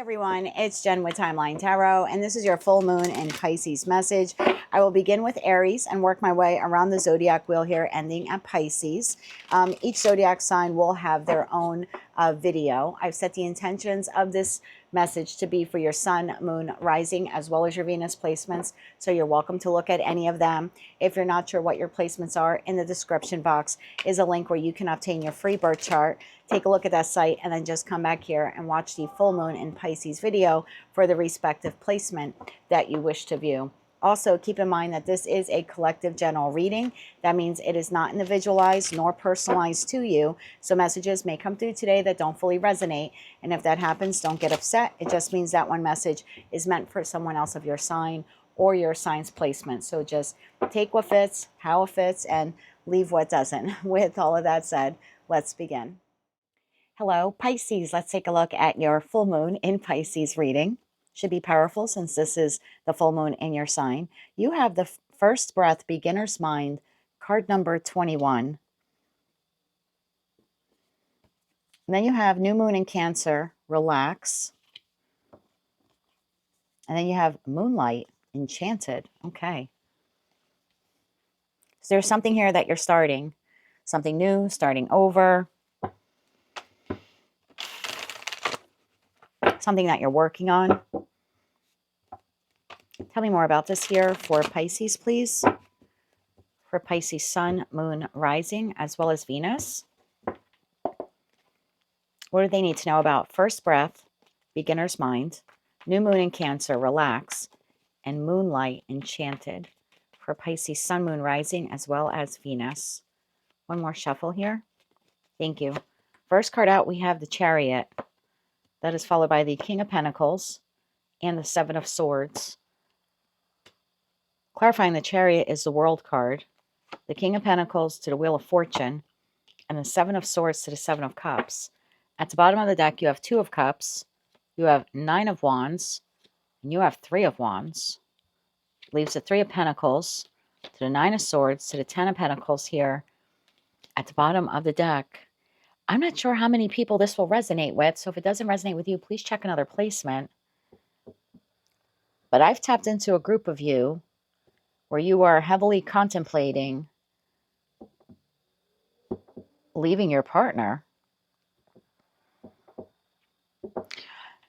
Everyone, it's Jen with Timeline Tarot, and this is your full moon in Pisces message. I will begin with Aries and work my way around the zodiac wheel here, ending at Pisces. Each zodiac sign will have their own video. I've set the intentions of this message to be for your sun, moon, rising, as well as your Venus placements. So you're welcome to look at any of them. If you're not sure what your placements are, in the description box is a link where you can obtain your free birth chart. Take a look at that site and then just come back here and watch the full moon in Pisces video for the respective placement that you wish to view. Also, keep in mind that this is a collective general reading. That means it is not individualized nor personalized to you. So messages may come through today that don't fully resonate. And if that happens, don't get upset. It just means that one message is meant for someone else of your sign or your sign's placement. So just take what fits, how it fits, and leave what doesn't. With all of that said, let's begin. Hello, Pisces. Let's take a look at your full moon in Pisces reading. Should be powerful since this is the full moon in your sign. You have the First Breath, Beginner's Mind, card number 21. And then you have New Moon in Cancer, Relax. And then you have Moonlight, Enchanted. Okay. So there's something here that you're starting. Something new, starting over. Something that you're working on. Tell me more about this here for Pisces, please. For Pisces sun, moon, rising, as well as Venus. What do they need to know about First Breath, Beginner's Mind, New Moon in Cancer, Relax, and Moonlight, Enchanted for Pisces sun, moon, rising, as well as Venus? One more shuffle here. Thank you. First card out, we have the Chariot. That is followed by the King of Pentacles and the Seven of Swords. Clarifying, the Chariot is the World card, the King of Pentacles to the Wheel of Fortune, and the Seven of Swords to the Seven of Cups. At the bottom of the deck, you have Two of Cups, you have Nine of Wands, and you have Three of Wands. Leaves the Three of Pentacles to the Nine of Swords to the Ten of Pentacles here at the bottom of the deck. I'm not sure how many people this will resonate with, so if it doesn't resonate with you, please check another placement. But I've tapped into a group of you where you are heavily contemplating leaving your partner.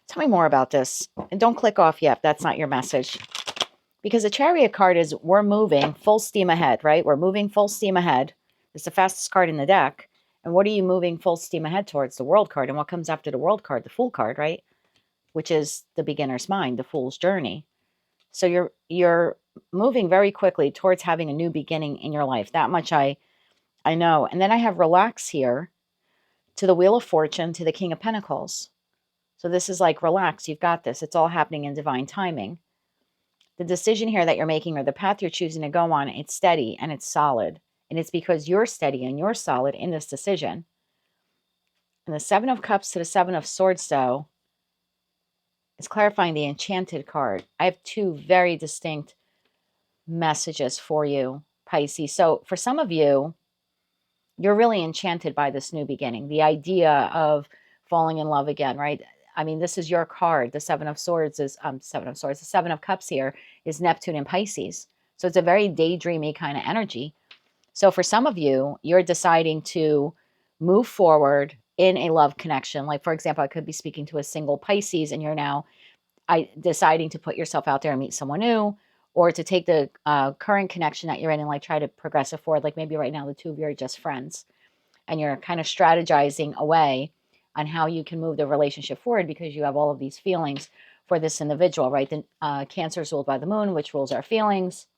Tell me more about this. And don't click off yet if that's not your message. Because the Chariot card is we're moving full steam ahead, right? We're moving full steam ahead. It's the fastest card in the deck. And what are you moving full steam ahead towards? The World card. And what comes after the World card? The Fool card, right? Which is the beginner's mind, the Fool's journey. So you're moving very quickly towards having a new beginning in your life. That much I know. And then I have Relax here to the Wheel of Fortune to the King of Pentacles. So this is like, relax, you've got this. It's all happening in divine timing. The decision here that you're making or the path you're choosing to go on, it's steady and it's solid. And it's because you're steady and you're solid in this decision. And the Seven of Cups to the Seven of Swords, though, is clarifying the Enchanted card. I have two very distinct messages for you, Pisces. So for some of you, you're really enchanted by this new beginning. The idea of falling in love again, right? I mean, this is your card. The Seven of Swords is, the Seven of Cups here is Neptune and Pisces. So it's a very daydreamy kind of energy. So for some of you, you're deciding to move forward in a love connection. Like, for example, I could be speaking to a single Pisces and you're now deciding to put yourself out there and meet someone new, or to take the current connection that you're in and like try to progress it forward. Like maybe right now the two of you are just friends and you're kind of strategizing away on how you can move the relationship forward because you have all of these feelings for this individual, right? The Cancer is ruled by the moon, which rules our feelings.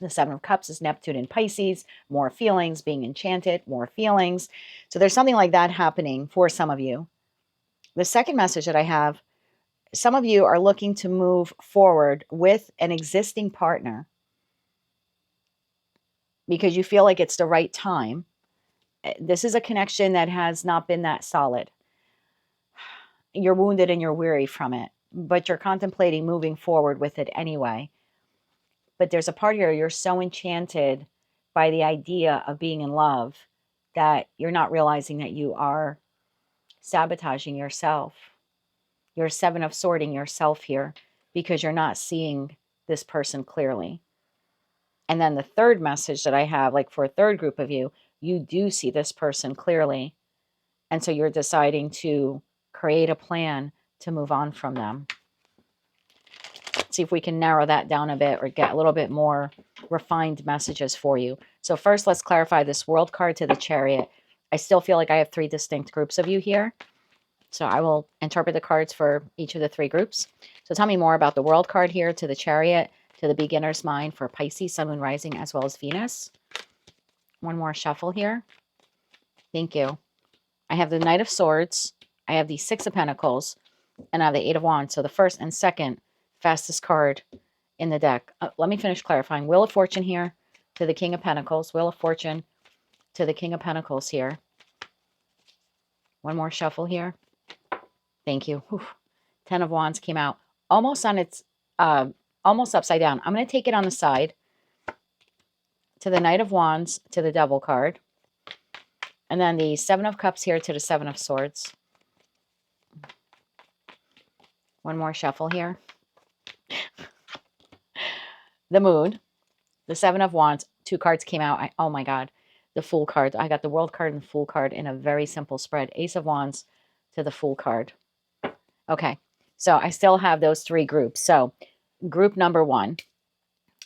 The Seven of Cups is Neptune and Pisces, more feelings, being enchanted, more feelings. So there's something like that happening for some of you. The second message that I have, some of you are looking to move forward with an existing partner because you feel like it's the right time. This is a connection that has not been that solid. You're wounded and you're weary from it, but you're contemplating moving forward with it anyway. But there's a part here, you're so enchanted by the idea of being in love that you're not realizing that you are sabotaging yourself. you're seven of sorting yourself here because you're not seeing this person clearly. And then the third message that I have, like for a third group of you, you do see this person clearly. And so you're deciding to create a plan to move on from them. Let's see if we can narrow that down a bit or get a little bit more refined messages for you. So first, let's clarify this World card to the Chariot. I still feel like I have three distinct groups of you here. So I will interpret the cards for each of the three groups. So tell me more about the World card here to the Chariot, to the beginner's mind for Pisces, Sun, Moon, Rising, as well as Venus. One more shuffle here. Thank you. I have the Knight of Swords. I have the Six of Pentacles. And I have the Eight of Wands. So the first and second fastest card in the deck. Let me finish clarifying. Wheel of Fortune here to the King of Pentacles. Wheel of Fortune to the King of Pentacles here. One more shuffle here. Thank you. Whew. 10 of Wands came out almost on its, almost upside down. I'm going to take it on the side to the Knight of Wands to the Devil card. And then the Seven of Cups here to the Seven of Swords. One more shuffle here. The Moon, the Seven of Wands, two cards came out. Oh my God, the Fool card. I got the World card and the Fool card in a very simple spread. Ace of Wands to the Fool card. Okay, so I still have those three groups. So group number one,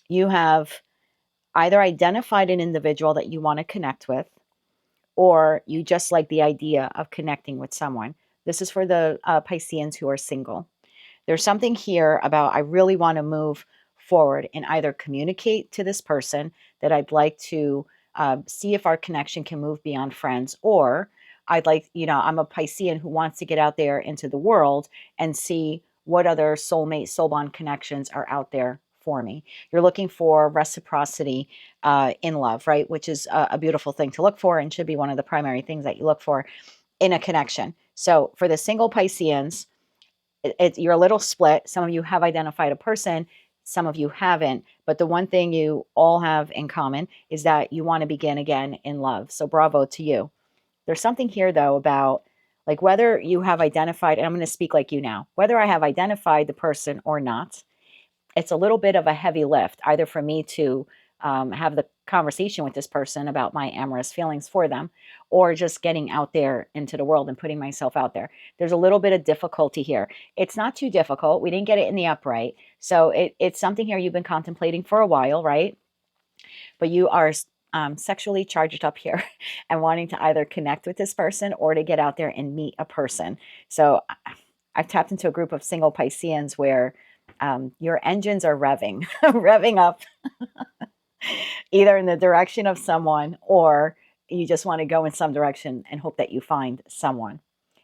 you have either identified an individual that you want to connect with, or you just like the idea of connecting with someone. This is for the Pisceans who are single. There's something here about I really want to move forward and either communicate to this person that I'd like to see if our connection can move beyond friends, or I'd like, I'm a Piscean who wants to get out there into the world and see what other soulmate, soul bond connections are out there for me. You're looking for reciprocity in love, right? Which is a beautiful thing to look for and should be one of the primary things that you look for in a connection. So for the single Pisceans, you're a little split. Some of you have identified a person, some of you haven't. But the one thing you all have in common is that you want to begin again in love. So bravo to you. There's something here, though, about like whether you have identified, and I'm going to speak like you now, whether I have identified the person or not, it's a little bit of a heavy lift, either for me to have the conversation with this person about my amorous feelings for them, or just getting out there into the world and putting myself out there. There's a little bit of difficulty here. It's not too difficult. We didn't get it in the upright. So it's something here you've been contemplating for a while, right? But you are sexually charged up here and wanting to either connect with this person or to get out there and meet a person. So I've tapped into a group of single Pisceans where your engines are revving, revving up either in the direction of someone, or you just want to go in some direction and hope that you find someone.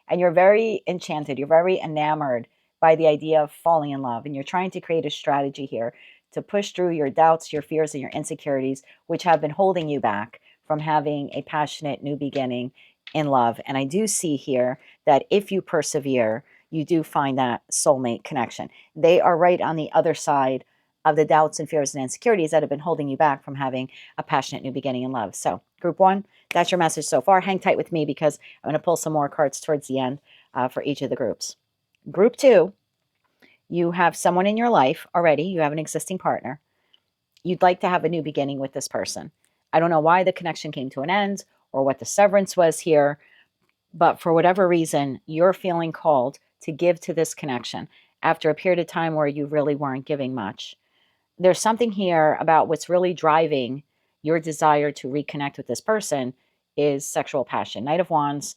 And you're very enchanted. You're very enamored by the idea of falling in love. And you're trying to create a strategy here to push through your doubts, your fears, and your insecurities, which have been holding you back from having a passionate new beginning in love. And I do see here that if you persevere, you do find that soulmate connection. They are right on the other side of the doubts and fears and insecurities that have been holding you back from having a passionate new beginning in love. So group one, that's your message so far. Hang tight with me because I'm going to pull some more cards towards the end for each of the groups. Group two, you have someone in your life already. You have an existing partner. You'd like to have a new beginning with this person. I don't know why the connection came to an end or what the severance was here, but for whatever reason, you're feeling called to give to this connection after a period of time where you really weren't giving much. There's something here about what's really driving your desire to reconnect with this person is sexual passion. Knight of Wands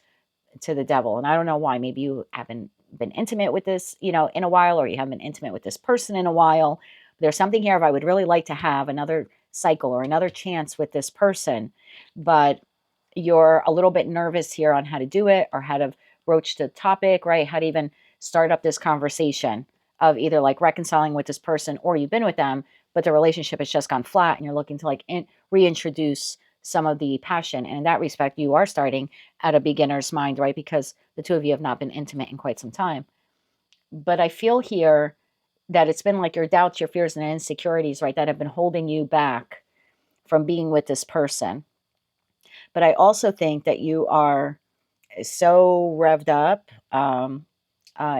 to the Devil. And I don't know why. Maybe you haven't been intimate with this, in a while, or you haven't been intimate with this person in a while. There's something here of I would really like to have another cycle or another chance with this person, but you're a little bit nervous here on how to do it or how to broach the topic, right? How to even start up this conversation of either like reconciling with this person or you've been with them, but the relationship has just gone flat and you're looking to like reintroduce some of the passion. And in that respect, you are starting at a beginner's mind, right? Because the two of you have not been intimate in quite some time. But I feel here that it's been like your doubts, your fears, and insecurities, right, that have been holding you back from being with this person. But I also think that you are so revved up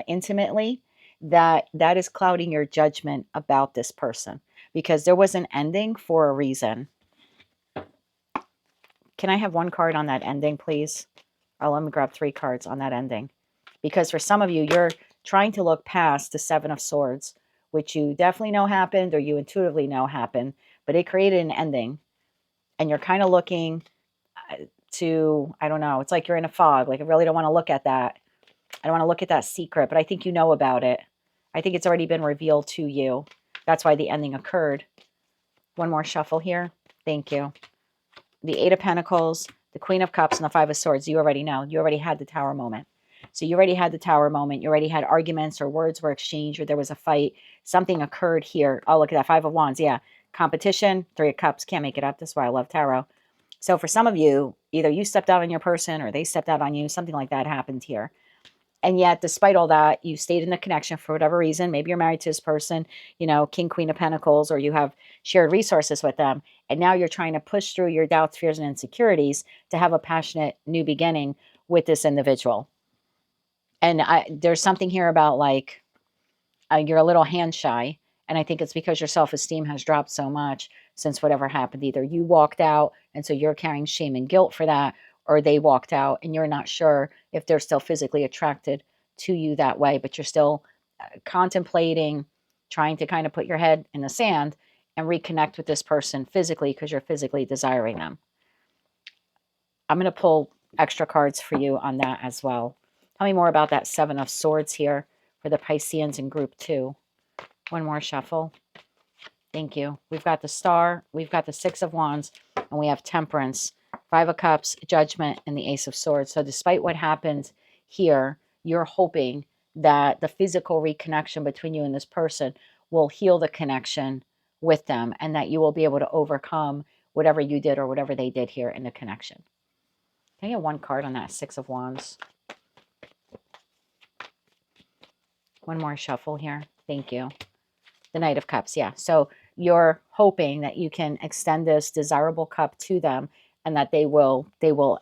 intimately, that is clouding your judgment about this person, because there was an ending for a reason. Can I have one card on that ending, please? Oh, let me grab 3 cards on that ending. Because for some of you, you're trying to look past the 7 of Swords, which you definitely know happened or you intuitively know happened, but it created an ending. And you're kind of looking to, I don't know, it's like you're in a fog. Like, I really don't want to look at that. I don't want to look at that secret, but I think you know about it. I think it's already been revealed to you. That's why the ending occurred. One more shuffle here. Thank you. The 8 of Pentacles, the Queen of Cups, and the 5 of Swords. You already know. You already had the Tower moment. So you already had the Tower moment. You already had arguments or words were exchanged or there was a fight. Something occurred here. Oh, look at that. 5 of Wands. Yeah. Competition. 3 of Cups. Can't make it up. That's why I love tarot. So for some of you, either you stepped out on your person or they stepped out on you. Something like that happened here. And yet, despite all that, you stayed in the connection for whatever reason. Maybe you're married to this person, you know, King, Queen of Pentacles, or you have shared resources with them. And now you're trying to push through your doubts, fears, and insecurities to have a passionate new beginning with this individual. And there's something here about like, you're a little hand shy. And I think it's because your self-esteem has dropped so much since whatever happened. Either you walked out and so you're carrying shame and guilt for that, or they walked out and you're not sure if they're still physically attracted to you that way, but you're still contemplating, trying to kind of put your head in the sand and reconnect with this person physically because you're physically desiring them. I'm going to pull extra cards for you on that as well. Tell me more about that 7 of Swords here for the Pisceans in group 2. One more shuffle. Thank you. We've got the Star, we've got the 6 of Wands, and we have Temperance, 5 of Cups, Judgment, and the Ace of Swords. So despite what happened here, you're hoping that the physical reconnection between you and this person will heal the connection with them and that you will be able to overcome whatever you did or whatever they did here in the connection. Can I get one card on that 6 of Wands? One more shuffle here. Thank you. The Knight of Cups, yeah. So you're hoping that you can extend this desirable cup to them and that they will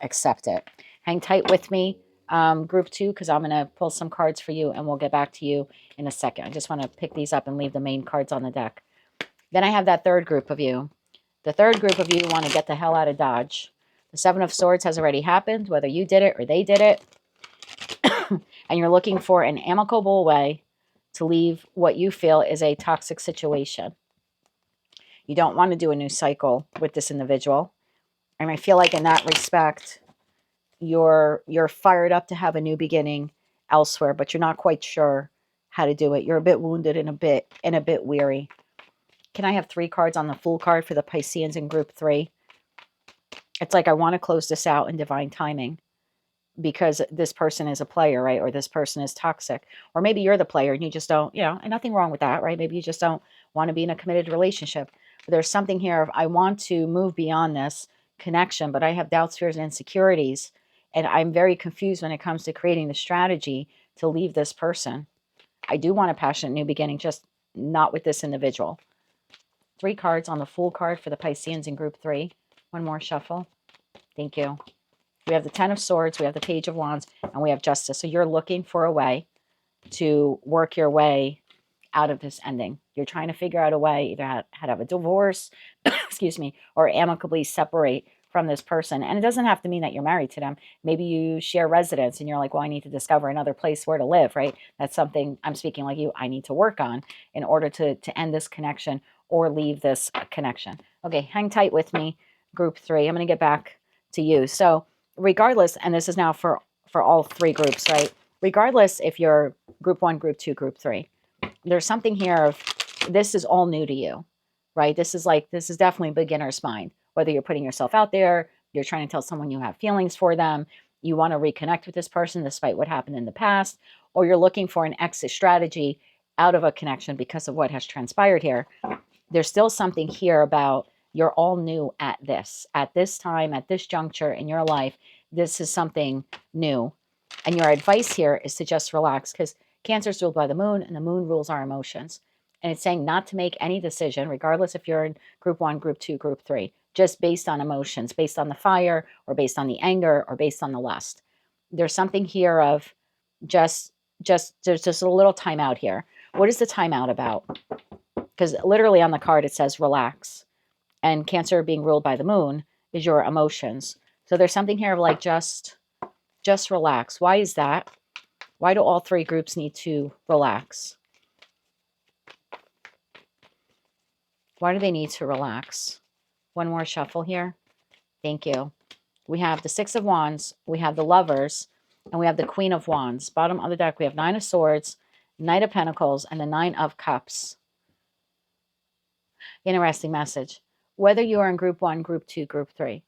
accept it. Hang tight with me, group 2, because I'm going to pull some cards for you and we'll get back to you in a second. I just want to pick these up and leave the main cards on the deck. Then I have that third group of you. The third group of you want to get the hell out of Dodge. The 7 of Swords has already happened, whether you did it or they did it. And you're looking for an amicable way to leave what you feel is a toxic situation. You don't want to do a new cycle with this individual. And I feel like in that respect, you're fired up to have a new beginning elsewhere, but you're not quite sure how to do it. You're a bit wounded and a bit weary. Can I have 3 cards on the Fool card for the Pisceans in group 3? It's like I want to close this out in divine timing because this person is a player, right? Or this person is toxic. Or maybe you're the player and you just don't, you know, and nothing wrong with that, right? Maybe you just don't want to be in a committed relationship. But there's something here of I want to move beyond this connection, but I have doubts, fears, and insecurities. And I'm very confused when it comes to creating the strategy to leave this person. I do want a passionate new beginning, just not with this individual. 3 cards on the Fool card for the Pisceans in group 3. One more shuffle. Thank you. We have the 10 of Swords, we have the Page of Wands, and we have Justice. So you're looking for a way to work your way out of this ending. You're trying to figure out a way either how to have a divorce, excuse me, or amicably separate from this person. And it doesn't have to mean that you're married to them. Maybe you share residence and you're like, well, I need to discover another place where to live, right? That's something I'm speaking like you, I need to work on in order to end this connection or leave this connection. Okay, hang tight with me, group 3. I'm going to get back to you. So regardless, and this is now for all 3 groups, right? Regardless if you're group 1, group 2, group 3, there's something here of this is all new to you, right? This is definitely beginner's mind. Whether you're putting yourself out there, you're trying to tell someone you have feelings for them, you want to reconnect with this person despite what happened in the past, or you're looking for an exit strategy out of a connection because of what has transpired here. There's still something here about you're all new at this time, at this juncture in your life. This is something new. And your advice here is to just relax because Cancer is ruled by the moon and the moon rules our emotions. And it's saying not to make any decision, regardless if you're in group 1, group 2, group 3, just based on emotions, based on the fire or based on the anger or based on the lust. There's something here of just there's just a little timeout here. What is the timeout about? Because literally on the card it says relax, and Cancer being ruled by the moon is your emotions. So there's something here of like just relax. Why is that? Why do all three groups need to relax? Why do they need to relax? One more shuffle here. Thank you. We have the Six of Wands, we have the Lovers, and we have the Queen of Wands. Bottom of the deck, we have Nine of Swords, Knight of Pentacles, and the Nine of Cups. Interesting message. Whether you are in group 1, group 2, group 3,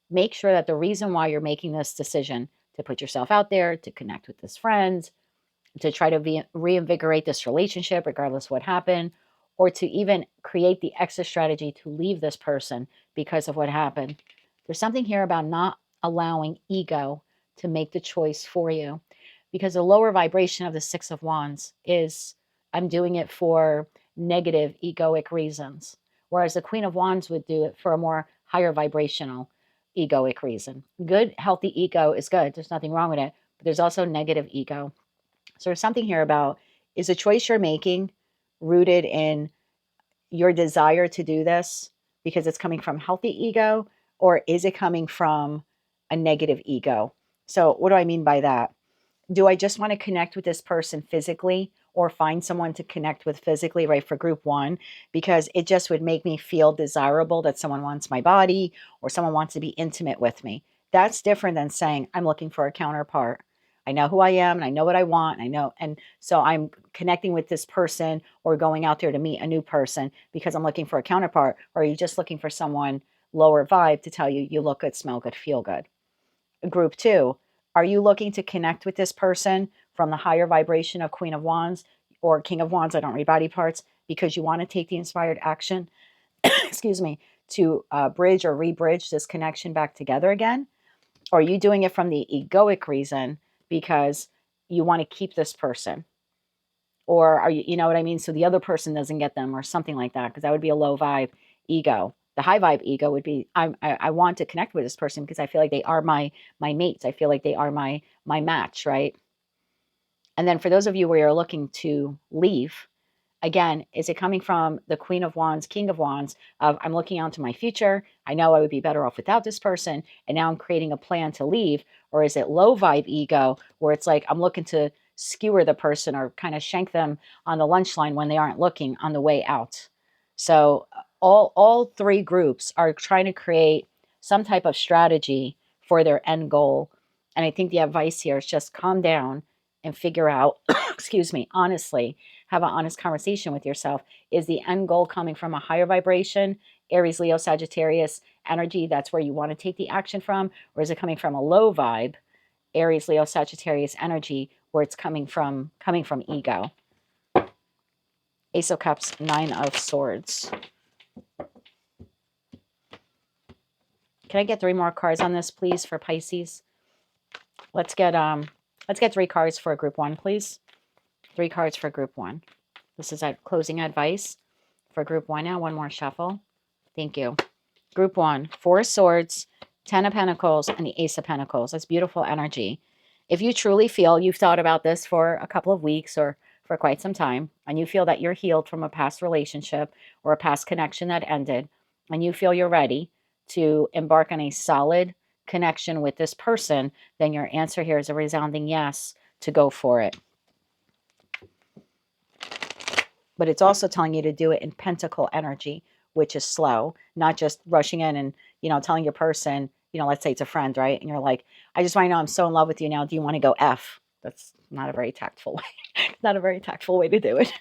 make sure that the reason why you're making this decision to put yourself out there, to connect with this friend, to try to reinvigorate this relationship, regardless what happened, or to even create the exit strategy to leave this person because of what happened. There's something here about not allowing ego to make the choice for you, because the lower vibration of the Six of Wands is, I'm doing it for negative egoic reasons, whereas the Queen of Wands would do it for a more higher vibrational egoic reason. Good, healthy ego is good. There's nothing wrong with it, but there's also negative ego. So there's something here about, is the choice you're making rooted in your desire to do this because it's coming from healthy ego, or is it coming from a negative ego? So what do I mean by that? Do I just want to connect with this person physically, or find someone to connect with physically, right, for group 1, because it just would make me feel desirable that someone wants my body or someone wants to be intimate with me? That's different than saying I'm looking for a counterpart. I know who I am and I know what I want. I know. And so I'm connecting with this person or going out there to meet a new person because I'm looking for a counterpart. Or are you just looking for someone lower vibe to tell you you look good, smell good, feel good? Group 2, are you looking to connect with this person from the higher vibration of Queen of Wands or King of Wands? I don't read body parts, because you want to take the inspired action, excuse me, to bridge or re-bridge this connection back together again? Or are you doing it from the egoic reason because you want to keep this person? Or are you, you know what I mean? So the other person doesn't get them or something like that, because that would be a low vibe ego. The high vibe ego would be, I want to connect with this person because I feel like they are my mates. I feel like they are my match, right? And then for those of you where you're looking to leave, again, is it coming from the Queen of Wands, King of Wands, of I'm looking out to my future, I know I would be better off without this person, and now I'm creating a plan to leave? Or is it low vibe ego, where it's like I'm looking to skewer the person or kind of shank them on the lunch line when they aren't looking on the way out? So all three groups are trying to create some type of strategy for their end goal. And I think the advice here is just calm down and figure out, excuse me, honestly, have an honest conversation with yourself. Is the end goal coming from a higher vibration, Aries, Leo, Sagittarius energy? That's where you want to take the action from. Or is it coming from a low vibe, Aries, Leo, Sagittarius energy, where it's coming from ego? Ace of Cups, Nine of Swords. Can I get 3 more cards on this, please, for Pisces? Let's get 3 cards for group 1, please. 3 cards for group 1. This is closing advice for group 1 now. One more shuffle. Thank you. Group 1, 4 of Swords, 10 of Pentacles, and the Ace of Pentacles. That's beautiful energy. If you truly feel you've thought about this for a couple of weeks or for quite some time, and you feel that you're healed from a past relationship or a past connection that ended, and you feel you're ready to embark on a solid connection with this person, then your answer here is a resounding yes to go for it. But it's also telling you to do it in pentacle energy, which is slow, not just rushing in and, telling your person, let's say it's a friend, right? And you're like, I just want to know I'm so in love with you now. Do you want to go F? That's not a very tactful way. Not a very tactful way to do it.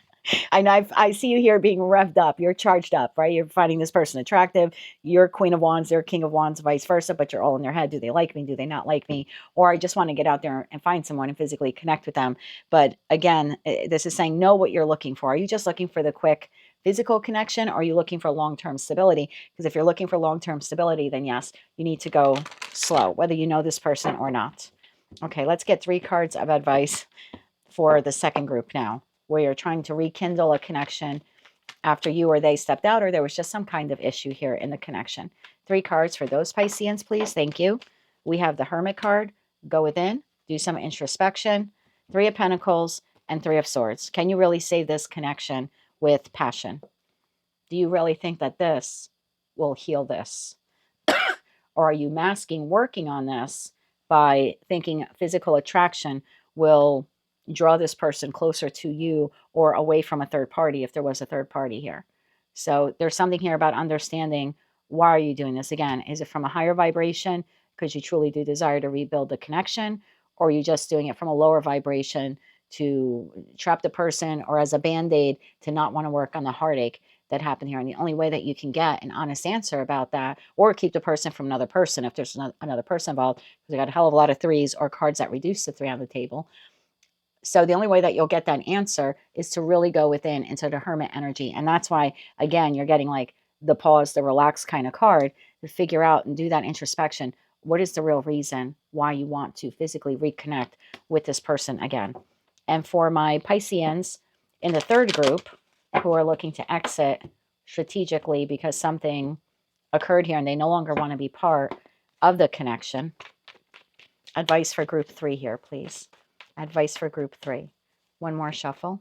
I know I see you here being revved up. You're charged up, right? You're finding this person attractive. You're Queen of Wands, they're King of Wands, vice versa, but you're all in their head. Do they like me? Do they not like me? Or I just want to get out there and find someone and physically connect with them. But again, this is saying know what you're looking for. Are you just looking for the quick physical connection, or are you looking for long-term stability? Because if you're looking for long-term stability, then yes, you need to go slow, whether you know this person or not. Okay, let's get 3 cards of advice for the second group now, where you're trying to rekindle a connection after you or they stepped out, or there was just some kind of issue here in the connection. 3 cards for those Pisceans, please. Thank you. We have the Hermit card. Go within, do some introspection, Three of Pentacles and Three of Swords. Can you really save this connection with passion? Do you really think that this will heal this? Or are you masking working on this by thinking physical attraction will draw this person closer to you or away from a third party if there was a third party here? So there's something here about understanding, why are you doing this? Again, is it from a higher vibration because you truly do desire to rebuild the connection? Or are you just doing it from a lower vibration to trap the person, or as a band-aid to not want to work on the heartache that happened here? And the only way that you can get an honest answer about that, or keep the person from another person if there's another person involved, because I got a hell of a lot of threes or cards that reduce to three on the table. So the only way that you'll get that answer is to really go within into the hermit energy. And that's why, again, you're getting like the pause, the relax kind of card to figure out and do that introspection. What is the real reason why you want to physically reconnect with this person again? And for my Pisceans in the third group who are looking to exit strategically because something occurred here and they no longer want to be part of the connection, advice for group 3 here, please. Advice for group 3. One more shuffle.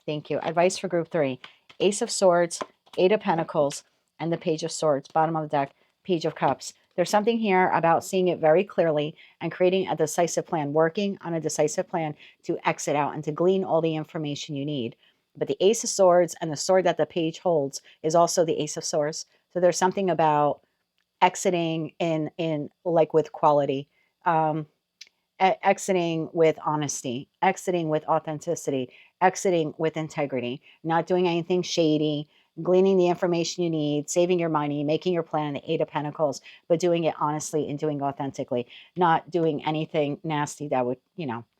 Thank you. Advice for group 3. Ace of Swords, Eight of Pentacles, and the Page of Swords. Bottom of the deck, Page of Cups. There's something here about seeing it very clearly and creating a decisive plan, working on a decisive plan to exit out and to glean all the information you need. But the Ace of Swords and the sword that the page holds is also the Ace of Swords. So there's something about exiting in like with quality. Exiting with honesty, exiting with authenticity, exiting with integrity, not doing anything shady, gleaning the information you need, saving your money, making your plan, the Eight of Pentacles, but doing it honestly and doing authentically, not doing anything nasty that would,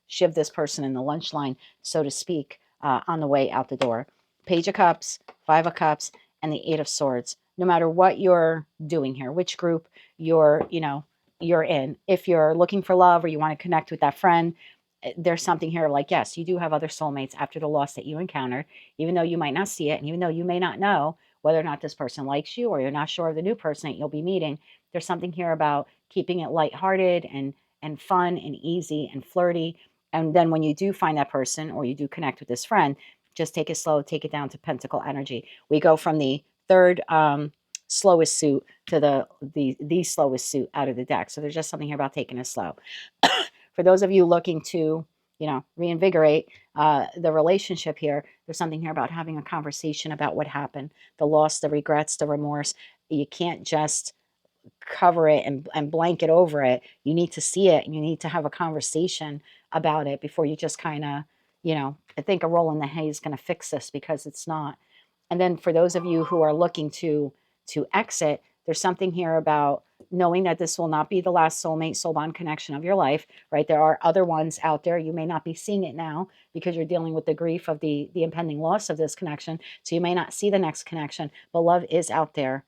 shiv this person in the lunch line, so to speak, on the way out the door. Page of Cups, Five of Cups, and the Eight of Swords. No matter what you're doing here, which group you're in. If you're looking for love or you want to connect with that friend, there's something here like, yes, you do have other soulmates after the loss that you encountered, even though you might not see it, and even though you may not know whether or not this person likes you, or you're not sure of the new person that you'll be meeting. There's something here about keeping it lighthearted and fun and easy and flirty. And then when you do find that person or you do connect with this friend, just take it slow, take it down to Pentacle energy. We go from the third slowest suit to the slowest suit out of the deck. So there's just something here about taking it slow. For those of you looking to, reinvigorate the relationship here, there's something here about having a conversation about what happened, the loss, the regrets, the remorse. You can't just cover it and blanket over it. You need to see it and you need to have a conversation about it before you just kind of, I think a roll in the hay is going to fix this, because it's not. And then for those of you who are looking to exit, there's something here about knowing that this will not be the last soulmate, soul bond connection of your life, right? There are other ones out there. You may not be seeing it now because you're dealing with the grief of the impending loss of this connection. So you may not see the next connection, but love is out there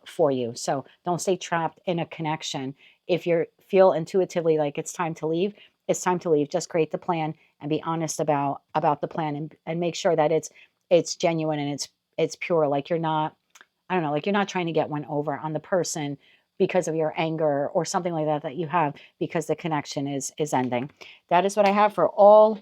for you. So don't stay trapped in a connection. If you feel intuitively like it's time to leave, it's time to leave. Just create the plan and be honest about the plan, and make sure that it's genuine and it's pure. Like you're not, I don't know, like you're not trying to get one over on the person because of your anger or something like that you have because the connection is ending. That is what I have for all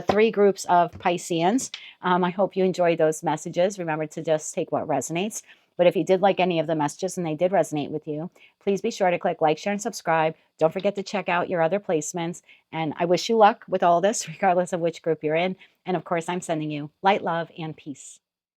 three groups of Pisceans. I hope you enjoyed those messages. Remember to just take what resonates. But if you did like any of the messages and they did resonate with you, please be sure to click like, share, and subscribe. Don't forget to check out your other placements. And I wish you luck with all this, regardless of which group you're in. And of course, I'm sending you light, love, and peace.